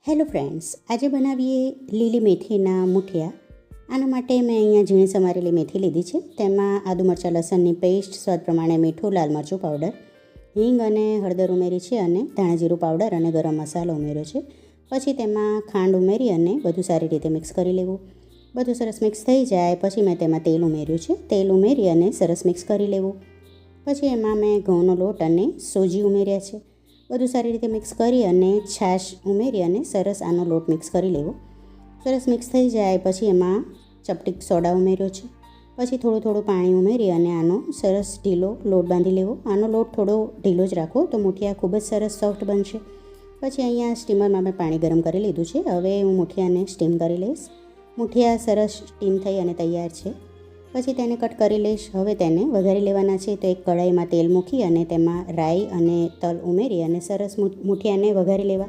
Hello friends, આજે બનાવીએ લીલી મેથીના મૂઠિયા. આના માટે મેં અહીંયા ઝીણી સમારેલી મેથી લીધી છે. તેમાં આદુ મરચાં લસણની પેસ્ટ, સ્વાદ પ્રમાણે મીઠું, લાલ મરચું પાવડર, હિંગ અને હળદર ઉમેરી છે અને ધાણા જીરું પાવડર અને ગરમ મસાલો ઉમેર્યો છે. પછી તેમાં ખાંડ ઉમેરી અને બધું સારી રીતે મિક્સ કરી લેવું. બધું સરસ મિક્સ થઈ જાય પછી મેં તેમાં તેલ ઉમેર્યું છે. તેલ ઉમેરી અને સરસ મિક્સ કરી લેવું. પછી એમાં મેં ઘઉંનો લોટ અને સોજી ઉમેર્યા છે. બધું સારી રીતે મિક્સ કરી અને છાશ ઉમેરી અને સરસ આનો લોટ મિક્સ કરી લેવો. સરસ મિક્સ થઈ જાય પછી એમાં ચપટીક સોડા ઉમેર્યો છે. પછી થોડું પાણી ઉમેરી અને આનો સરસ ઢીલો લોટ બાંધી લેવો. આનો લોટ થોડો ઢીલો જ રાખવો તો મૂઠિયા ખૂબ જ સરસ સોફ્ટ બનશે. પછી અહીંયા સ્ટીમરમાં મેં પાણી ગરમ કરી લીધું છે. હવે હું મૂઠિયાને સ્ટીમ કરી લઈશ. મૂઠિયા સરસ સ્ટીમ થઈ અને તૈયાર છે. પછી તેને કટ કરી લઈશ. હવે તેને વઘારી લેવાના છે. તો એક કઢાઈમાં તેલ મૂકી અને તેમાં રાઈ અને તલ ઉમેરી અને સરસ મૂઠિયાને વઘારી લેવા.